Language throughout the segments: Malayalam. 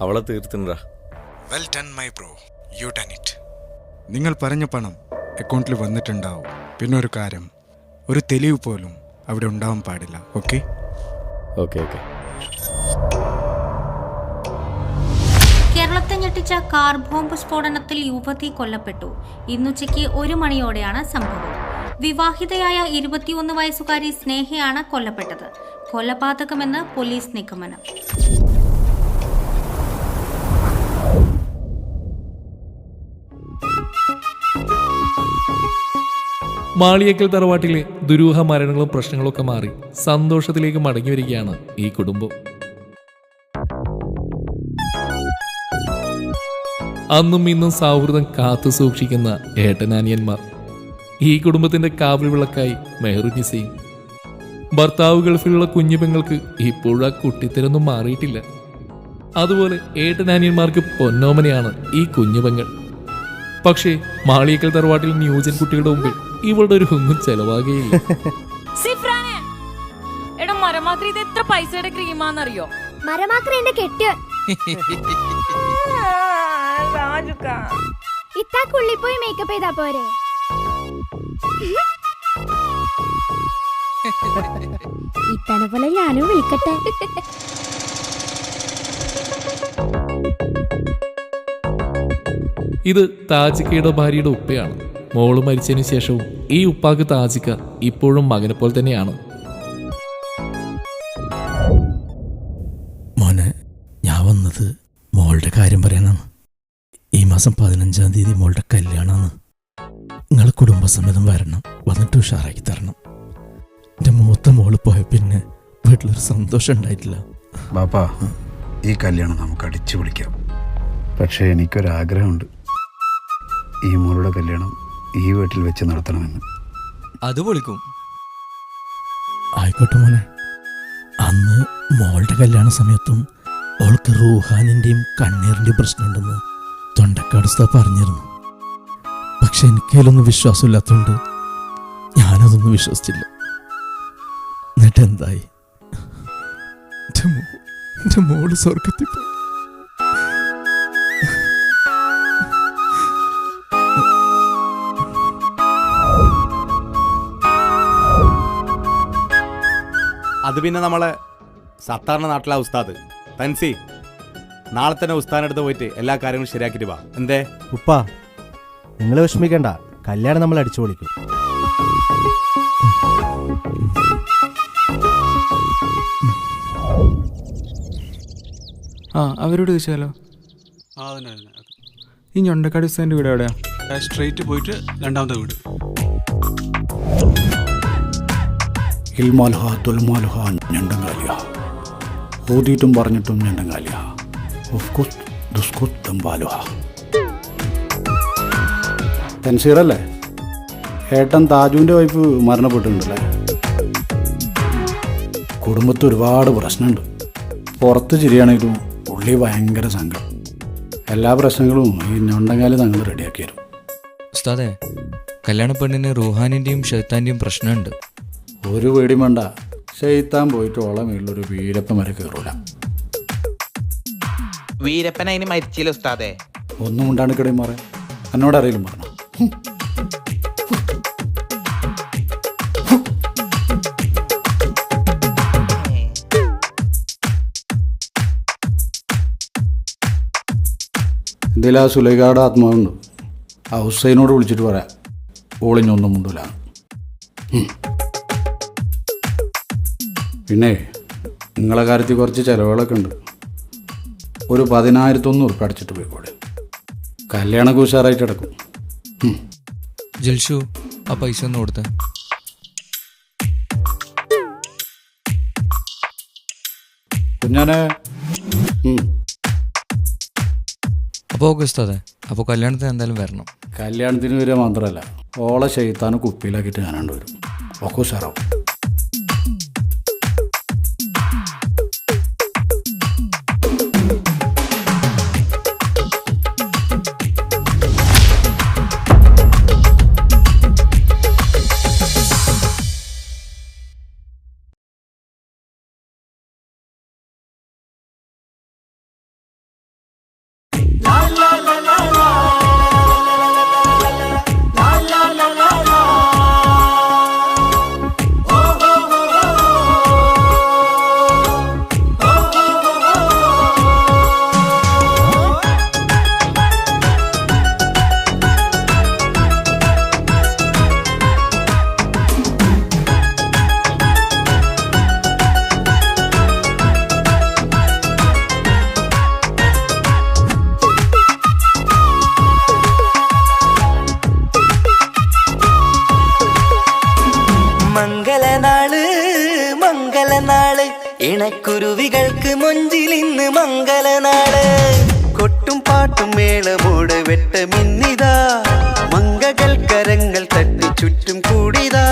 അവളെ തീർത്തിണ്ടാ. Well done my bro, you done it. നിങ്ങൾ പറഞ്ഞ പണം അക്കൗണ്ടിൽ വന്നിട്ടുണ്ടാവും. പിന്നെ ഒരു കാര്യം, ഒരു തെളിവ് പോലും അവിടെ ഉണ്ടാവാൻ പാടില്ല. Okay okay okay. കേരളത്തെ ഞെട്ടിച്ച കാർ ബോംബ് സ്ഫോടനത്തിൽ യുവതി കൊല്ലപ്പെട്ടു. ഇന്നുച്ചയ്ക്ക് 1 മണിയോടെയാണ് സംഭവം. വിവാഹിതയായ 21 വയസ്സുകാരി സ്നേഹയാണ് കൊല്ലപ്പെട്ടത്. കൊലപാതകമെന്ന് പോലീസ് നിഗമനം. മാളിയേക്കൽ തറവാട്ടിലെ ദുരൂഹ മരണങ്ങളും പ്രശ്നങ്ങളൊക്കെ മാറി സന്തോഷത്തിലേക്ക് മടങ്ങി വരികയാണ് ഈ കുടുംബം. അന്നും ഇന്നും സൗഹൃദം കാത്തു സൂക്ഷിക്കുന്ന ഏട്ടനാനിയന്മാർ. ഈ കുടുംബത്തിന്റെ കാവൽ വിളക്കായി മെഹറുനിസയും. ഭർത്താവ് ഗൾഫിലുള്ള കുഞ്ഞു പെങ്ങൾക്ക് ഇപ്പോഴും ആ കുട്ടിത്തരൊന്നും മാറിയിട്ടില്ല. അതുപോലെ ഏട്ടനാനിയന്മാർക്ക് പൊന്നോമനയാണ് ഈ കുഞ്ഞു പെങ്ങൾ. പക്ഷേ മാളിയേക്കൽ തറവാട്ടിൽ ന്യൂജൻ കുട്ടികളുടെ മുമ്പിൽ ഇവളുടെ ഒരു ഒന്നും ചെലവാകുകയില്ല. എത്ര പൈസയുടെ ക്രീമാന്നറിയോ? ഇത്താക്കുള്ളിൽ പോയി മേക്കപ്പ് ചെയ്താ പോരെ? ഇത്തനെ പോലെ ഞാനും വിളിക്കട്ടെ. ഇത് താജിക്കയുടെ ഭാര്യയുടെ ഉപ്പയാണ്. മോള് മരിച്ചതിനു ശേഷവും ഈ ഉപ്പാക്ക് താജിക്ക ഇപ്പോഴും മകനെ പോലെ തന്നെയാണ്. മോനെ, ഞാൻ വന്നത് മോളുടെ കാര്യം പറയാനാണ്. ഈ മാസം 15-ാം തീയതി മോളുടെ കല്യാണമാണ്. നിങ്ങൾ കുടുംബസമേതം വരണം, വന്നിട്ട് ഉഷാറാക്കി തരണം. എൻ്റെ മൂത്ത മോള് പോയ പിന്നെ വീട്ടിലൊരു സന്തോഷം ഉണ്ടായിട്ടില്ല. ബാപ്പാ, ഈ കല്യാണം നമുക്ക് അടിച്ചു വിളിക്കാം. പക്ഷേ എനിക്കൊരാഗ്രഹമുണ്ട്, ഈ മോളുടെ കല്യാണം ഈ വീട്ടിൽ വെച്ച് നടത്തണമെന്ന്. അത് പൊളിക്കും. ആയിക്കോട്ടെ മോനെ. അന്ന് മോളുടെ കല്യാണ സമയത്തും അവൾക്ക് റൂഹാനിൻ്റെയും കണ്ണീറിൻ്റെയും പ്രശ്നമുണ്ടെന്ന് തൊണ്ടക്കാട് ഉസ്താദ് പറഞ്ഞിരുന്നു. പക്ഷെ എനിക്കതിലൊന്നും വിശ്വാസമില്ലാത്തതുകൊണ്ട് ഞാനതൊന്നും വിശ്വസിച്ചില്ല. എന്നിട്ട് എന്തായി? എൻ്റെ മോള് സ്വർഗത്തിൽ പോയി. അത് പിന്നെ നമ്മളെ സത്താറിൻ്റെ നാട്ടിലെ ഉസ്താദ് തൻസി, നാളെ തന്നെ ഉസ്താദിനടുത്ത് പോയിട്ട് എല്ലാ കാര്യങ്ങളും ശരിയാക്കിയിട്ട് വാ. എന്തേ ഉപ്പ, നിങ്ങൾ വിഷമിക്കണ്ട, കല്യാണം നമ്മൾ അടിച്ചു പൊളിക്കും. അവരോട് ചോദിച്ചാലോ? ഈ ഞൊണ്ടക്കാട് ഉസ്താദിൻ്റെ വീട് എവിടെയാ? സ്ട്രെയിറ്റ് പോയിട്ട് രണ്ടാമത്തെ വീട്. ഇൽമാൽഹ തുൽമാൽഹ ഞണ്ടങ്കാലിയ, ഓതിയിട്ടും പറഞ്ഞിട്ടും ഞണ്ടങ്കാലിയ, ഉഫ്കുത്ത് ദുസ്കുത്ത് ദംബാലുഹ. തൻസീറല്ലേ? ഏട്ടൻ താജുവിൻ്റെ വൈഫ് മരണപ്പെട്ടിട്ടുണ്ടല്ലേ? കുടുംബത്തിൽ ഒരുപാട് പ്രശ്നമുണ്ട്. പുറത്ത് ചിരിയാണെങ്കിലും ഉള്ളി ഭയങ്കര സങ്കടം. എല്ലാ പ്രശ്നങ്ങളും ഈ ഞൊണ്ടങ്കാലി തങ്ങൾ റെഡിയാക്കി തരും. ഉസ്താദേ, കല്യാണ പെണ്ണിന് റൂഹാനിൻ്റെയും ഷെയ്ത്താൻ്റെയും പ്രശ്നമുണ്ട്. ഒരു പേടിയും വേണ്ട, ഷെയ്ത്താൻ പോയിട്ട് ഓളം വീട്ടിലൊരു വീരപ്പൻ വരെ കയറൂല. വീരപ്പൻ അതിന് മരിച്ചില്ല ഉസ്താദേ. ഒന്നും ഉണ്ടാണിക്കടയും മാറേ, എന്നോട് അറിയിലും പറഞ്ഞു. ഇതിൽ ആ സുലൈഖയുടെ ആത്മാവുണ്ട്. ആ ഹുസൈനോട് വിളിച്ചിട്ട് പറയാം, ഓളിഞ്ഞൊന്നും മുണ്ടൂല. പിന്നെ നിങ്ങളെ കാര്യത്തിൽ കുറച്ച് ചിലവുകളൊക്കെ ഉണ്ട്. ഒരു 10,100 ഉറുപ്പിക അടിച്ചിട്ട് പോയിക്കോടെ. കല്യാണമൊക്കെ ഉഷാറായിട്ട് കിടക്കും. ജൽഷു, ആ പൈസ ഒന്ന് കൊടുത്തേ. കുഞ്ഞാനെ. അപ്പോൾ ഓക്കെ ഉസ്താദേ, അപ്പോൾ കല്യാണത്തിന് എന്തായാലും വരണം. കല്യാണത്തിന് വരിക മാത്രമല്ല, ഓളെ ഷെയ്ത്താന് കുപ്പിയിലാക്കിയിട്ട് ഞാനാണ്ട് വരും. ഒക്കെ ഉഷാറാവും. ഇണക്കുരുവികൾക്ക് മൊഞ്ചിൽ ഇന്ന് മംഗലനാള് കൊട്ടും പാട്ടും മേളമോട് വെട്ടമിന്നിതാ മംഗകൾ കരങ്ങൾ തട്ടി ചുറ്റും കൂടിതാ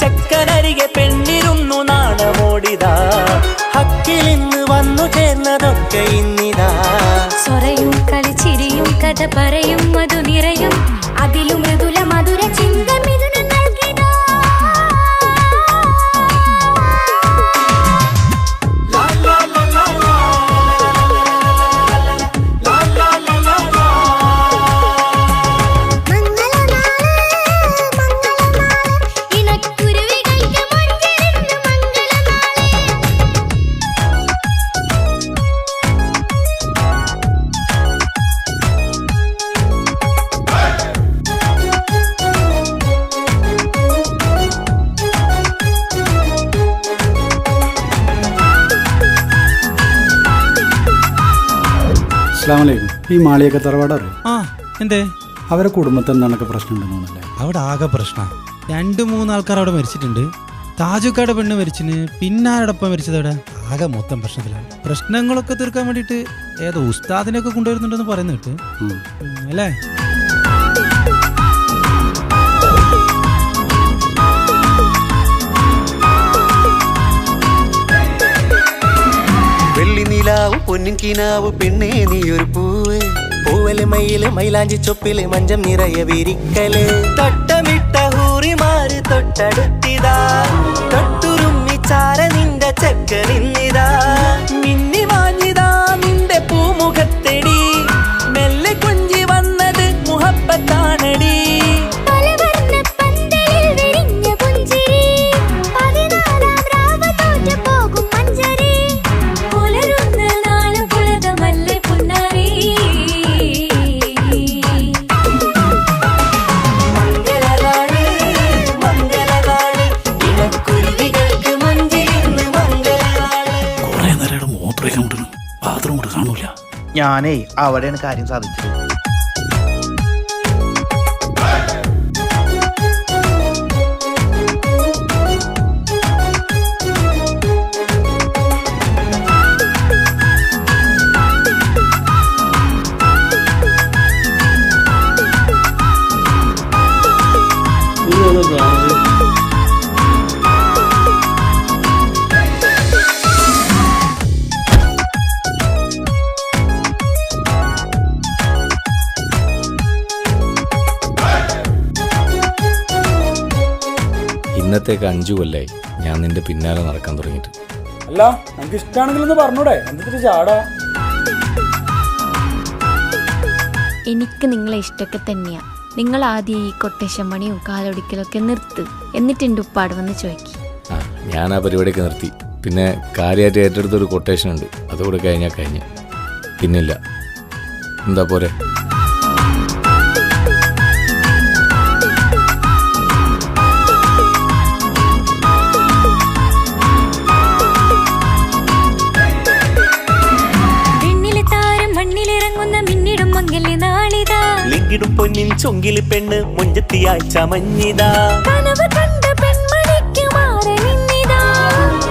ചക്കനരികെ പെണ്ണിരുന്നു നാണമോടിതാ ഹക്കിൽ ഇന്ന് വന്നു ചേർന്നതൊക്കെ ഇന്നിതാ സ്വരയും കളിച്ചിരിയും കഥ പറയും മധു നിറയും അതിലും മൃദുല മധുര ചിന്ത മിഥുനം നൽകിടാ അസ്സലാമലൈക്കും. ഈ മാളിയൊക്കെ തറവാടറിയോ? ആ എന്തേ അവരെ കുടുംബത്തിൽ എന്താണ് പ്രശ്നമുണ്ടെന്നല്ലേ? അവിടെ ആകെ പ്രശ്ന 2-3 ആൾക്കാർ അവിടെ മരിച്ചിട്ടുണ്ട്. താജുക്കാട് പെണ്ണ് മരിച്ചിന്, പിന്നെ ആരോടൊപ്പം മരിച്ചത് അവിടെ ആകെ മൊത്തം പ്രശ്നത്തിലാണ്. പ്രശ്നങ്ങളൊക്കെ തീർക്കാൻ വേണ്ടിയിട്ട് ഏതോ ഉസ്താദിനെയൊക്കെ കൊണ്ടുവരുന്നുണ്ടെന്ന് പറയുന്ന കേട്ട് അല്ലേ? വെള്ളി നിലാവ് പൊന്നിൻ കിനാവ് പെണ്ണേ നീയൊരു പൂവ് പൂവല് മയില് മൈലാഞ്ചി ചൊപ്പില് മഞ്ചം നിറയെ വിരിക്കല് തൊട്ടമിട്ട ഹൂറിമാര് തൊട്ടടുത്തിതാ തൊട്ടുരുമ്മിച്ചാര നിന്റെ ചക്കനിന്നിതാ മിന്നി മാഞ്ഞിതാ നിന്റെ പൂമുഖത്തെടി മെല്ലെ കൊഞ്ചി വന്നത് മുഹബത്താണടി ഞാനേ അവിടെയാണ് കാര്യം സാധിച്ചത്. ഇന്നത്തേക്ക് 5 കൊല്ലായി ഞാൻ നിന്റെ പിന്നാലെ നടക്കാൻ തുടങ്ങിയിട്ട്. അല്ല നമുക്ക് ഇഷ്ടമാണെങ്കിലൊന്ന് പറഞ്ഞൂടെ, എന്തൊരു ചാടാ. എനിക്ക് നിങ്ങളെ ഇഷ്ടമൊക്കെ തന്നെയാ. നിങ്ങൾ ആദ്യം ഈ കൊട്ടേഷൻ പണിയും കാലൊടിക്കലൊക്കെ നിർത്ത്, എന്നിട്ട് എൻ്റെ ഉപ്പാട് വന്ന് ചോദിക്കും. ഞാൻ ആ പരിപാടിയൊക്കെ നിർത്തി. പിന്നെ കാര്യമായിട്ട് ഏറ്റെടുത്തൊരു കൊട്ടേഷൻ ഉണ്ട്, അതുകൂടെ കഴിഞ്ഞാൽ കഴിഞ്ഞ് പിന്നില്ല. എന്താ പോരെ? ിടും പൊന്നിൻ ചൊങ്കില് പെണ്ണ് മുഞ്ചത്തിയായി ചമഞ്ഞിതാ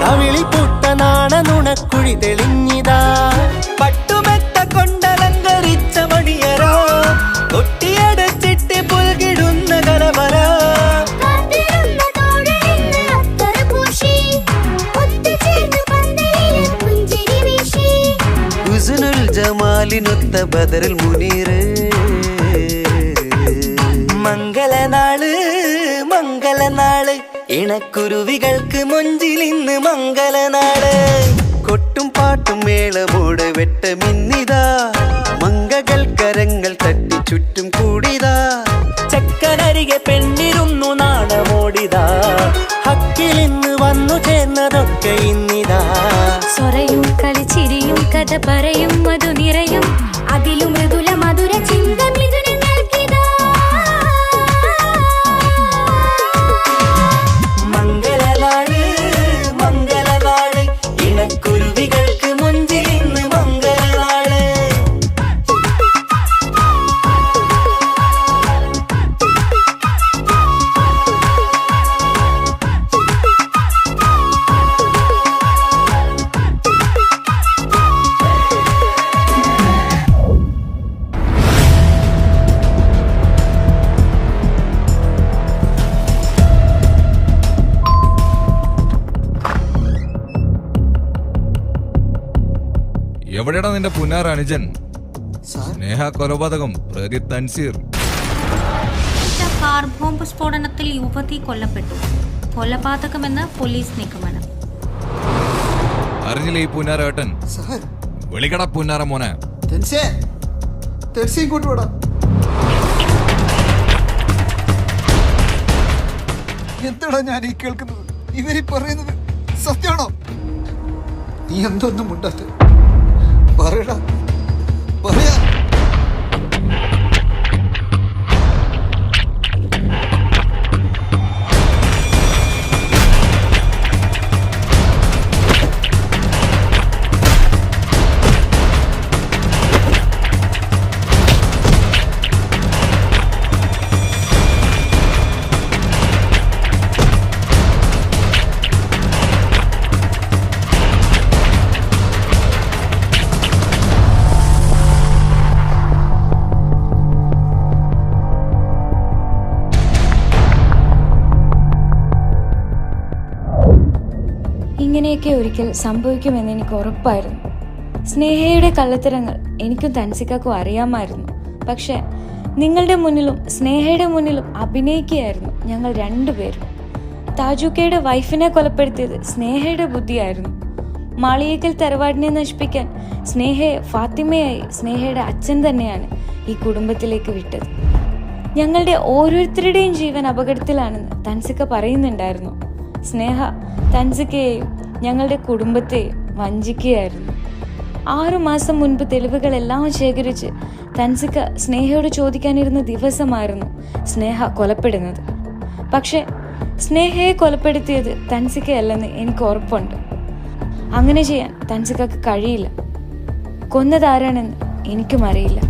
കവിളിൽ പൂട്ട നാണ നുണക്കുഴി തെളിഞ്ഞിതാ പട്ടുമെത്ത കൊണ്ടലങ്കരിച്ച മണിയറോ കൊട്ടിയടച്ചിട്ട് പുൽകിടുന്ന കലവറ ഹുസ്നുൽ ജമാലിനൊത്ത ബദറുൽ മുനീറ് മംഗലനാള് മംഗലനാള് ഇണക്കുരുവികൾക്ക് മൊഞ്ചിൽ ഇന്ന് മംഗലനാള് കൊട്ടും പാട്ടും മേളമോട് വെട്ടമിന്നിതാ മംഗകൾ കരങ്ങൾ തട്ടി ചുറ്റും കൂടിതാ ചക്കനരികെ പെണ്ണിരുന്നു നാണമോടിതാ ഹക്കിൽ ഇന്ന് വന്നു ചേർന്നതൊക്കെ ഇന്നിതാ സ്വരയും കളിച്ചിരിയും കഥ പറയും മധു നിറയും അതിലും മൃദുല മധുര ചിന്ത മിഥുനം നൽകിടാ മംഗലനാള് മംഗലനാള് ഇണക്കുരുവികൾക്ക് മുഞ്ചിൽ ഇന്ന് മംഗലനാള് എവിടെയാടാ നിന്റെ പുന്നാർ അനുജൻ? സ്നേഹ കൊലപാതകം പ്രതി തൻസീർ. കാർ ബോംബ് സ്ഫോടനത്തിൽ യുവതി കൊല്ലപ്പെട്ടു. കൊലപാതകമെന്ന് പോലീസ് നിഗമനം. അറിഞ്ഞില്ലേ ഈ പുന്നാരേട്ടൻ? വിളിക്കട പുന്നാര മോനെ. എന്താടാ ഞാൻ ഈ കേൾക്കുന്നത്? ഇവരീ പറയുന്നത് സത്യമാണോ? നീ എന്തൊന്നും മുണ്ടാത്ത പറയടാ, പറയാ. ഇങ്ങനെയൊക്കെ ഒരിക്കൽ സംഭവിക്കുമെന്ന് എനിക്ക് ഉറപ്പായിരുന്നു. സ്നേഹയുടെ കള്ളത്തരങ്ങൾ എനിക്കും തൻസിക്കാക്കും അറിയാമായിരുന്നു. പക്ഷെ നിങ്ങളുടെ മുന്നിലും സ്നേഹയുടെ മുന്നിലും അഭിനയിക്കുകയായിരുന്നു ഞങ്ങൾ രണ്ടുപേരും. താജുക്കയുടെ വൈഫിനെ കൊലപ്പെടുത്തിയത് സ്നേഹയുടെ ബുദ്ധിയായിരുന്നു. മാളിയേക്കൽ തറവാടിനെ നശിപ്പിക്കാൻ സ്നേഹയെ ഫാത്തിമയായി സ്നേഹയുടെ അച്ഛൻ തന്നെയാണ് ഈ കുടുംബത്തിലേക്ക് വിട്ടത്. ഞങ്ങളുടെ ഓരോരുത്തരുടെയും ജീവൻ അപകടത്തിലാണെന്ന് തൻസിക്ക പറയുന്നുണ്ടായിരുന്നു. സ്നേഹ തൻസിക്കയെയും ഞങ്ങളുടെ കുടുംബത്തെയും വഞ്ചിക്കുകയായിരുന്നു. 6 മാസം മുൻപ് തെളിവുകളെല്ലാം ശേഖരിച്ച് തൻസിക്ക സ്നേഹയോട് ചോദിക്കാനിരുന്ന ദിവസമായിരുന്നു സ്നേഹ കൊലപ്പെടുന്നത്. പക്ഷെ സ്നേഹയെ കൊലപ്പെടുത്തിയത് തൻസിക്കയല്ലെന്ന് എനിക്ക് ഉറപ്പുണ്ട്. അങ്ങനെ ചെയ്യാൻ തൻസിക്കക്ക് കഴിയില്ല. കൊന്നതാരാണെന്ന് എനിക്കും അറിയില്ല.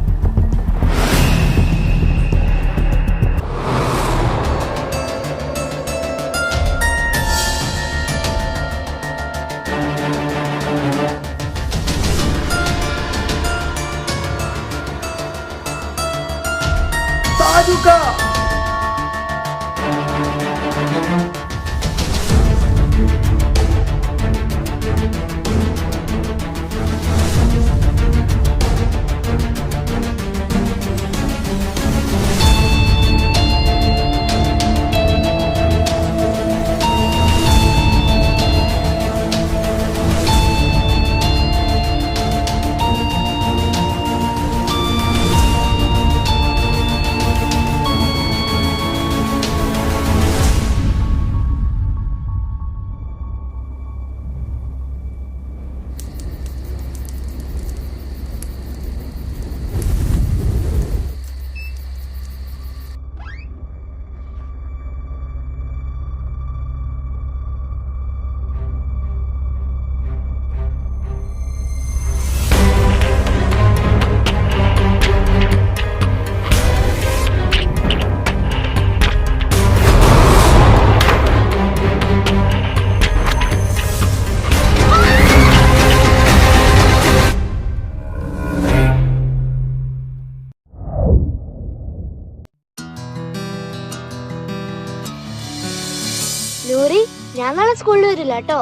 ലൂറി, ഞാൻ നാളെ സ്കൂളിൽ വരില്ല കേട്ടോ.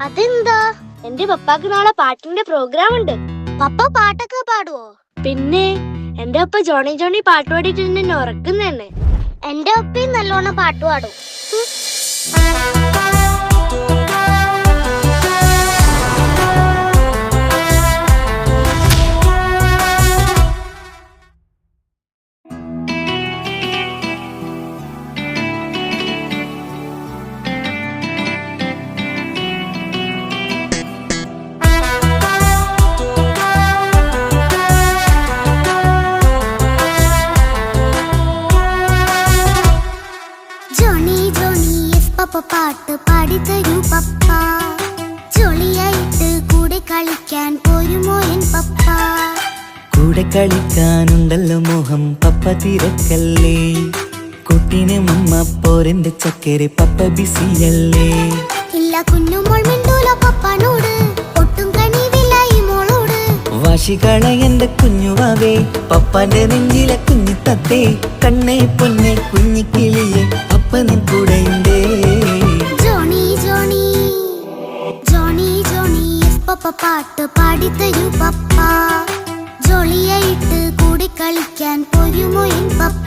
അതെന്താ? എന്റെ പപ്പാക്ക് നാളെ പാട്ടിന്റെ പ്രോഗ്രാം ഉണ്ട്. പപ്പ പാട്ടൊക്കെ പാടുവോ? പിന്നെ എന്റെ ഒപ്പ ജോണി ജോണി പാട്ട് പാടിയിട്ട് എന്നെ ഉറക്കുന്നതന്നെ. എന്റെ ഒപ്പയും നല്ലോണം പാട്ട് പാടും. പാട്ട് പാടിത്തരൂ പപ്പ, ജോളിയായിട്ട് കൂടെ കളിക്കാൻ പോരുമോ എൻ പപ്പ? കൂടെ കളിക്കാനുണ്ടല്ലോ മോഹം പപ്പ തിരക്കല്ലേ, കുട്ടീനെ മമ്മ പോരെന്റെ ചക്കരെ പപ്പ ബിസിയല്ലേ. ഇല്ല കുഞ്ഞുമോൾ മിണ്ടൂല പപ്പനോട്, ഒട്ടും കണിവില്ല ഈ മോളോട്. വാശികള എന്റെ കുഞ്ഞുവാവേ, പപ്പാന്റെ നെഞ്ചിലെ കുഞ്ഞു തത്തേ, കണ്ണേ പൊന്നെ കുഞ്ഞിക്കിളിയെ അപ്പനും കൂടെയുണ്ടേ. ജോണി ജോണി ജോണി ജോണി പപ്പ പാട്ട് പാടിത്തരൂ പപ്പ ജോളിയായിട്ട് കൂടി കളിക്കാൻ പോരുമോ എൻ പപ്പ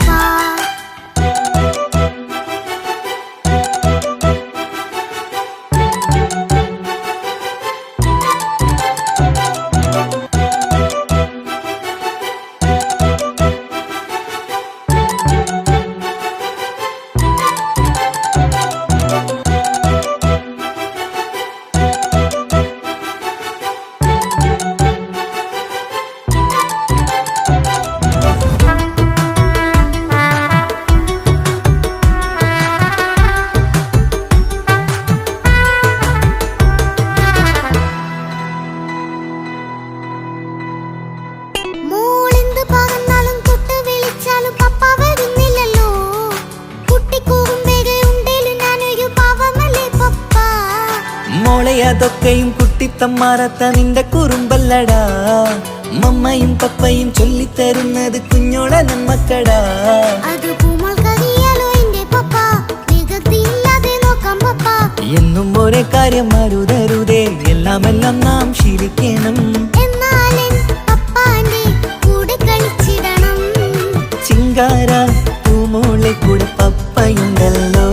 അതൊക്കെയും കുട്ടിത്തമ്മാറത്ത നിന്റെ കുറുമ്പല്ലടാ മമ്മയും പപ്പയും ചൊല്ലിത്തരുന്നത് കുഞ്ഞോളെ നമ്മക്കടാ എന്നും ഒരേ കാര്യം അരുതരുതേ എല്ലാമെല്ലാം നാം ശീലിക്കണം ചിങ്കാര പൂമോളെ കൂടെ പപ്പയുണ്ടല്ലോ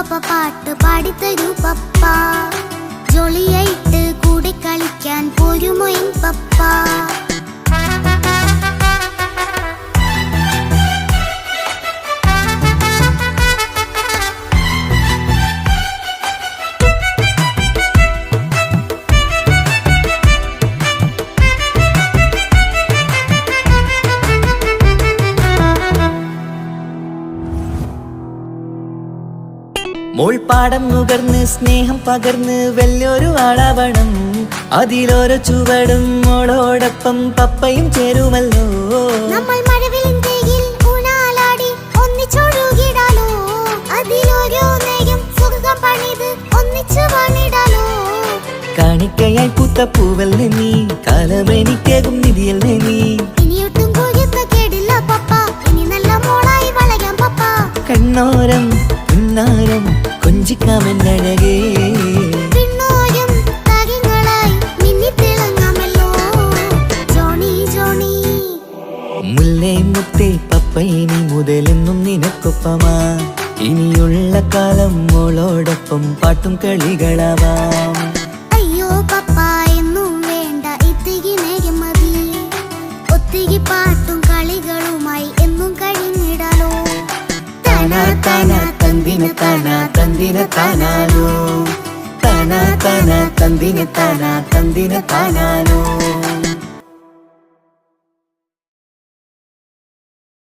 പപ്പ പാട്ട് പാടിത്തരൂ പപ്പ ജോളിയായിട്ട് കൂടി കളിക്കാൻ പോരുമോ എൻ പപ്പ മോൾപ്പാടം നുകർന്ന് സ്നേഹം പകർന്ന് വലിയൊരു ആളാവണം അതിലോരോ ചുവടും മോളോടൊപ്പം പപ്പയും ചേരുമല്ലോ നമ്മൾ മഴവിലിന്തയിൽ ഊനാലാടി ഒന്നിച്ചൊഴുകിടാലോ അതിലോരോന്നെയും സുഖം പണിത് ഒന്നിച്ചു വാണിടാലോ കാണിക്കയായി പൂത്ത പൂവല്ലേ നീ കാലമെനിക്കേകും നിധിയല്ലേ നീ ഇനിയൊട്ടും കുരുത്ത കേടില്ല പപ്പ ഇനി നല്ല മോളായി വളയാം പപ്പ കണ്ണോരം പിന്നാരം കൊഞ്ചിക്കാമെന്നഴകേ പിന്നോരം താരങ്ങളായി മിന്നിത്തിളങ്ങാമല്ലോ ജോണി ജോണി മുല്ലേ മുത്തേ പപ്പയിനി മുതലെന്നും നിനക്കൊപ്പമാ ഇനിയുള്ള കാലം മോളോടൊപ്പം പാട്ടും കളികളാവാം അയ്യോ പപ്പ എന്നും വേണ്ട ഇത്തിരി നേരം മതി ഒത്തിരി പാട്ടും കളികളുമായി എന്നും കഴിഞ്ഞിടാലോ താനാ താനാ തന്തിന താനാ തന്തിന താനാനോ താനാ താനാ തന്തിന താനാ തന്തിന താനാനോ